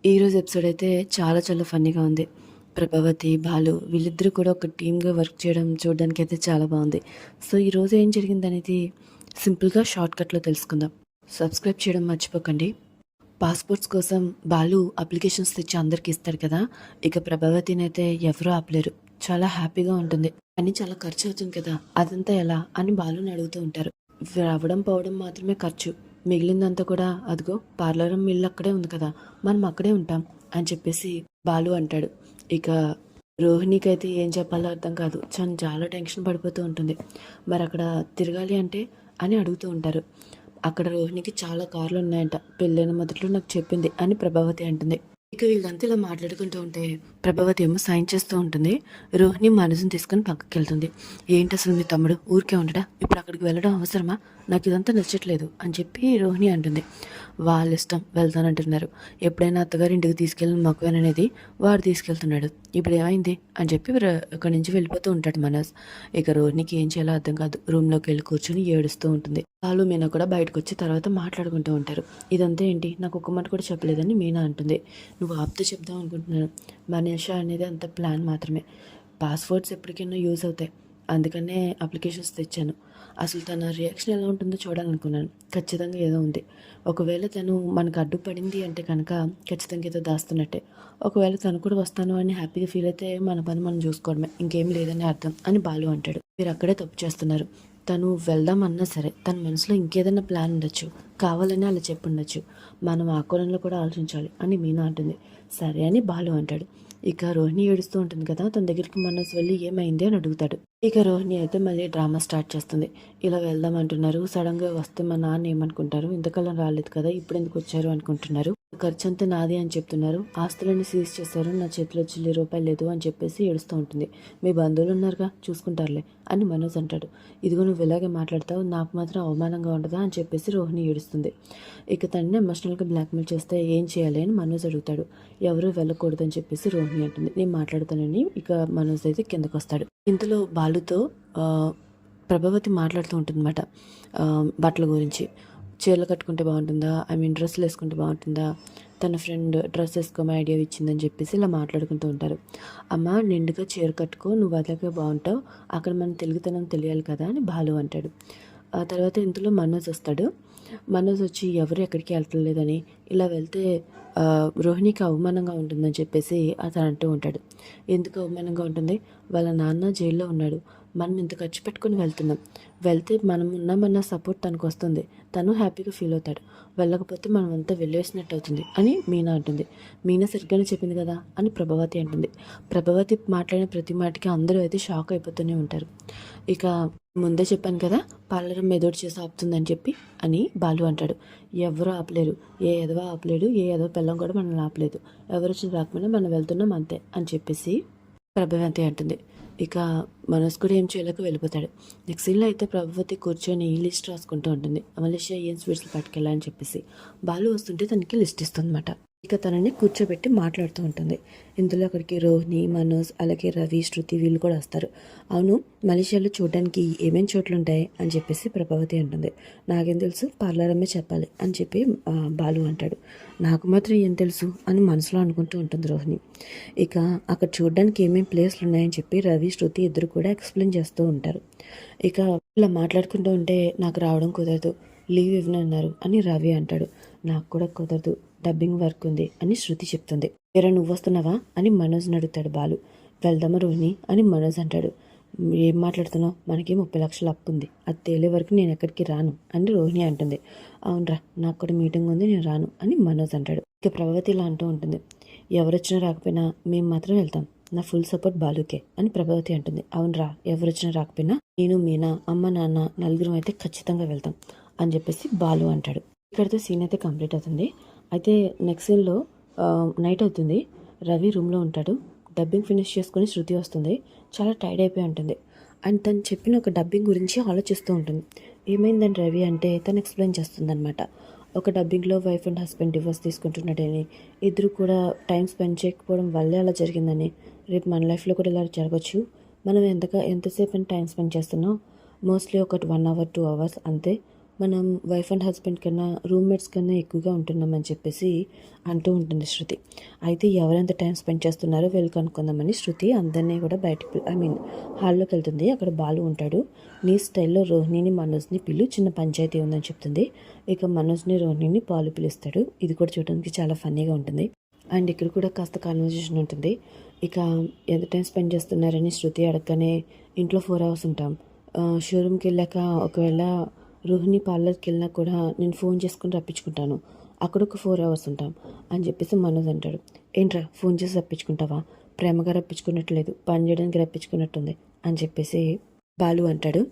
ఈరోజు ఎపిసోడ్ అయితే చాలా చాలా ఫన్నీగా ఉంది. ప్రభావతి, బాలు వీళ్ళిద్దరూ కూడా ఒక టీమ్‌గా వర్క్ చేయడం చూడడానికైతే చాలా బావుంది. సో, ఈరోజు ఏం జరిగిందనేది సింపుల్‌గా షార్ట్‌కట్‌లో తెలుసుకుందాం. సబ్స్క్రైబ్ చేయడం మర్చిపోకండి. పాస్‌పోర్ట్స్ కోసం బాలు అప్లికేషన్స్ తెచ్చి అందరికి ఇస్తాడు కదా! ఇక ప్రభావతినైతే ఎవరు ఆపలేరు. చాలా హ్యాపీగా ఉంటుంది. కానీ చాలా ఖర్చు అవుతుంది కదా! అదంతా ఎలా అని బాలుని అడుగుతూ ఉంటారు. రావడం, పోవడం మాత్రమే ఖర్చు. మిగిలిందంతా కూడా అదిగో పార్లరం ఇల్లు అక్కడే ఉంది కదా! మనం అక్కడే ఉంటాం అని చెప్పేసి బాలు అంటాడు. ఇక రోహిణికైతే ఏం చెప్పాలో అర్థం కాదు. చాలా టెన్షన్ పడిపోతూ ఉంటుంది. మరి అక్కడ తిరగాలి అంటే అని అడుగుతూ ఉంటారు. అక్కడ రోహిణికి చాలా కార్లు ఉన్నాయంట. పెళ్ళైన మొదట్లో నాకు చెప్పింది అని ప్రభావతి అంటుంది. ఇక వీళ్ళంతా ఇలా మాట్లాడుకుంటూ ఉంటే ప్రభావతి ఏమో సైన్ చేస్తూ ఉంటుంది. రోహిణి మనసుని తీసుకొని పక్కకి వెళ్తుంది. ఏంటి అసలు మీ తమ్ముడు ఊరికే ఉండడా? ఇప్పుడు అక్కడికి వెళ్ళడం అవసరమా? నాకు ఇదంతా నచ్చట్లేదు అని చెప్పి రోహిణి అంటుంది. వాళ్ళ ఇష్టం వెళ్తానంటున్నారు. ఎప్పుడైనా అత్తగారి ఇంటికి తీసుకెళ్ళిన మక్కువేననేది వాడు తీసుకెళ్తున్నాడు. ఇప్పుడు ఏమైంది అని చెప్పి అక్కడి నుంచి వెళ్ళిపోతూ ఉంటాడు మనోజ్. ఇక రోహిణికి ఏం చేయాలో అర్థం కాదు. రూమ్లోకి వెళ్ళి కూర్చొని ఏడుస్తూ ఉంటుంది. వాళ్ళు మీనా కూడా బయటకు వచ్చి తర్వాత మాట్లాడుకుంటూ ఉంటారు. ఇదంతా ఏంటి, నాకు ఒక్క మాట కూడా చెప్పలేదని మీనా అంటుంది. నువ్వు ఆప్తే చెప్దాం అనుకుంటున్నాను. మనీషా అనేది అంత ప్లాన్ మాత్రమే. పాస్వర్డ్స్ ఎప్పటికైనా యూజ్ అవుతాయి. అందుకనే అప్లికేషన్స్ తెచ్చాను. అసలు తన రియాక్షన్ ఎలా ఉంటుందో చూడాలనుకున్నాను. ఖచ్చితంగా ఏదో ఉంది. ఒకవేళ తను మనకు అడ్డుపడింది అంటే కనుక ఖచ్చితంగా ఏదో దాస్తున్నట్టే. ఒకవేళ తను కూడా వస్తాను అని హ్యాపీగా ఫీల్ అయితే మన పని మనం చూసుకోవడమే, ఇంకేం లేదని అర్థం అని బాలు అంటాడు. మీరు అక్కడే తప్పు చేస్తున్నారు. తను వెళ్దామన్నా సరే తన మనసులో ఇంకేదైనా ప్లాన్ ఉండొచ్చు, కావాలని అలా చెప్పుండొచ్చు. మనం ఆ కోణంలో కూడా ఆలోచించాలి అని మీనా అంటుంది. సరే అని బాలు అంటాడు. ఇక రోహిణి ఏడుస్తూ ఉంటుంది కదా, తన దగ్గరికి మనసు వెళ్ళి ఏమైంది అని అడుగుతాడు. ఇక రోహిణి అయితే మళ్ళీ డ్రామా స్టార్ట్ చేస్తుంది. ఇలా వెళ్దాం అంటున్నారు, సడన్గా వస్తే మా నాన్న ఏమనుకుంటారు, ఇంతకాలం రాలేదు కదా ఇప్పుడు ఎందుకు వచ్చారు అనుకుంటున్నారు, ఖర్చు అంతా నాది అని చెప్తున్నారు, ఆస్తులన్నీ సీజ్ చేశారు, నా చేతిలో ₹1 లేదు అని చెప్పేసి ఏడుస్తూ ఉంటుంది. మీ బంధువులు ఉన్నారుగా చూసుకుంటారులే అని మనోజ్ అంటాడు. ఇదిగో నువ్వు ఇలాగే మాట్లాడతావు, నాకు మాత్రం అవమానంగా ఉండదా అని చెప్పేసి రోహిణి ఏడుస్తుంది. ఇక తనని ఎమోషనల్గా బ్లాక్మెయిల్ చేస్తే ఏం చేయాలి అని మనోజ్ అడుగుతాడు. ఎవరు వెళ్ళకూడదని చెప్పేసి రోహిణి అంటుంది. నేను మాట్లాడుతానని ఇక మనోజ్ అయితే కిందకు వస్తాడు. ఇంతలో బాలుతో ప్రభావతి మాట్లాడుతూ ఉంటుందన్నమాట. బట్టల గురించి. చీరలు కట్టుకుంటే బాగుంటుందా, డ్రెస్సులు వేసుకుంటే బాగుంటుందా, తన ఫ్రెండ్ డ్రెస్ వేసుకోమని ఐడియా ఇచ్చిందని చెప్పేసి ఇలా మాట్లాడుకుంటూ ఉంటారు. అమ్మ నిండుగా చీర కట్టుకో, నువ్వు అలాగే బాగుంటావు, అక్కడ మన తెలుగుతనం తెలియాలి కదా అని బాలు అంటాడు. ఆ తర్వాత ఇంతలో మనోజ్ వస్తాడు. మనోజ్ వచ్చి ఎవరు ఎక్కడికి వెళ్ళలేదని, ఇలా వెళ్తే రోహిణికి అవమానంగా ఉంటుందని చెప్పేసి అతను అంటూ ఉంటాడు. ఎందుకు అవమానంగా ఉంటుంది, వాళ్ళ నాన్న జైల్లో ఉన్నాడు, మనం ఇంత ఖర్చు పెట్టుకుని వెళ్తున్నాం, వెళ్తే మనం ఉన్నామన్న సపోర్ట్ తనకు వస్తుంది, తను హ్యాపీగా ఫీల్ అవుతాడు, వెళ్ళకపోతే మనం అంతా వెళ్ళేసినట్టు అవుతుంది అని మీనా అంటుంది. మీనా సరిగ్గానే చెప్పింది కదా అని ప్రభావతి అంటుంది. ప్రభావతి మాట్లాడిన ప్రతి మాటకి అందరూ అయితే షాక్ అయిపోతూనే ఉంటారు. ఇక ముందే చెప్పాను కదా పార్లర్ మెదోడు చేసి ఆపుతుందని చెప్పి అని బాలు అంటాడు. ఎవరు ఆపలేరు, ఏ ఎదవ ఆపలేడు, ఏ ఎదవ పిల్లం కూడా మనల్ని ఆపలేదు, ఎవరు వచ్చిన రాకపోయినా మనం వెళ్తున్నాం అంతే అని చెప్పేసి ప్రభావతి అంటుంది. ఇక మనోజ్ కూడా ఏం చేయలేక వెళ్ళిపోతాడు. నెక్స్ట్ సీన్లో అయితే ప్రభావతి కూర్చొని లిస్ట్ రాసుకుంటూ ఉంటుంది. మలేషియా ఏం స్వీట్స్ పట్టుకెళ్ళాలని చెప్పేసి బాలు వస్తుంటే తనకి లిస్ట్ ఇస్తుంది అనమాట. ఇక తనని కూర్చోబెట్టి మాట్లాడుతూ ఉంటుంది. ఇందులో అక్కడికి రోహిణి, మనోజ్, అలాగే రవి, శృతి వీళ్ళు కూడా వస్తారు. అవును, మలేషియాలో చూడడానికి ఏమేమి చోట్లు ఉంటాయి అని చెప్పేసి ప్రభావతి అంటుంది. నాకేం తెలుసు, పార్లర్ అమ్మే చెప్పాలి అని చెప్పి బాలు అంటాడు. నాకు మాత్రం ఏం తెలుసు అని మనసులో అనుకుంటూ ఉంటుంది రోహిణి. ఇక అక్కడ చూడడానికి ఏమేమి ప్లేస్లు ఉన్నాయని చెప్పి రవి, శృతి ఇద్దరు కూడా ఎక్స్ప్లెయిన్ చేస్తూ ఉంటారు. ఇక ఇలా మాట్లాడుకుంటూ ఉంటే నాకు రావడం కుదరదు, లీవ్ ఇవ్వనన్నారు అని రవి అంటాడు. నాకు కూడా కుదరదు, డబ్బింగ్ వర్క్ ఉంది అని శృతి చెప్తుంది. వేరే నువ్వు వస్తున్నావా అని మనోజ్ని అడుగుతాడు బాలు. వెళ్దామా రోహిణి అని మనోజ్ అంటాడు. ఏం మాట్లాడుతున్నావు, మనకి 30 లక్షల అప్పు ఉంది, అది తేలే వరకు నేను ఎక్కడికి రాను అని రోహిణి అంటుంది. అవునరా, నాకు కూడా మీటింగ్ ఉంది, నేను రాను అని మనోజ్ అంటాడు. ఇక ప్రభావతి ఇలా అంటూ ఉంటుంది. ఎవరొచ్చినా రాకపోయినా మేము మాత్రం వెళ్తాం, నా ఫుల్ సపోర్ట్ బాలుకే అని ప్రభావతి అంటుంది. అవునరా, ఎవరొచ్చినా రాకపోయినా నేను, మీనా, అమ్మ, నాన్న నలుగురం అయితే ఖచ్చితంగా వెళ్తాం అని చెప్పేసి బాలు అంటాడు. ఇక్కడితో సీన్ అయితే కంప్లీట్ అవుతుంది. అయితే నెక్స్ట్ సీన్లో నైట్ అవుతుంది. రవి రూమ్లో ఉంటాడు. డబ్బింగ్ ఫినిష్ చేసుకొని శృతి వస్తుంది. చాలా టైర్డ్ అయిపోయి ఉంటుంది. అండ్ తను చెప్పిన ఒక డబ్బింగ్ గురించి ఆలోచిస్తూ ఉంటుంది. ఏమైందని రవి అంటే తను ఎక్స్ప్లెయిన్ చేస్తుంది అనమాట. ఒక డబ్బింగ్లో వైఫ్ అండ్ హస్బెండ్ డివోర్స్ తీసుకుంటున్నాడని, ఇద్దరు కూడా టైం స్పెండ్ చేయకపోవడం వల్లే అలా జరిగిందని, రేపు మన లైఫ్లో కూడా ఇలా జరగచ్చు, మనం ఎంతసేపు అని టైం స్పెండ్ చేస్తున్నాం, మోస్ట్లీ ఒక 1 అవర్ 2 అవర్స్ అంతే, మనం వైఫ్ అండ్ హస్బెండ్ కన్నా రూమ్మేట్స్ కన్నా ఎక్కువగా ఉంటున్నామని చెప్పేసి అంటూ ఉంటుంది శృతి. అయితే ఎవరెంత టైం స్పెండ్ చేస్తున్నారో వీళ్ళు కనుక్కుందామని శృతి అందరినీ కూడా బయటకు హాల్లోకి వెళ్తుంది. అక్కడ బాలు ఉంటాడు. నీ స్టైల్లో రోహిణిని మనోజ్ని పిలు, చిన్న పంచాయతీ ఉందని చెప్తుంది. ఇక మనోజ్ని రోహిణిని పాలు పిలుస్తాడు. ఇది కూడా చూడడానికి చాలా ఫన్నీగా ఉంటుంది. అండ్ ఇక్కడ కూడా కాస్త కాన్వర్జేషన్ ఉంటుంది. ఇక ఎంత టైం స్పెండ్ చేస్తున్నారని శృతి అడగగానే ఇంట్లో 4 అవర్స్ ఉంటాం. షోరూమ్కి వెళ్ళాక ఒకవేళ రోహిణి పార్లర్కి వెళ్ళినా కూడా నేను ఫోన్ చేసుకుని రప్పించుకుంటాను. అక్కడ ఒక 4 అవర్స్ ఉంటాం అని చెప్పేసి మనోజ్ అంటాడు. ఏంట్రా ఫోన్ చేసి రప్పించుకుంటావా? ప్రేమగా రప్పించుకున్నట్లేదు, పని చేయడానికి రప్పించుకున్నట్టుంది అని చెప్పేసి బాలు అంటాడు.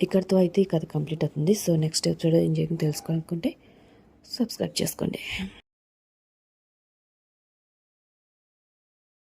ఇక్కడితో అయితే ఈ కథ కంప్లీట్ అవుతుంది. సో నెక్స్ట్ ఎపిసోడ్ ఏం చేయాలని తెలుసుకోవాలనుకుంటే సబ్స్క్రైబ్ చేసుకోండి.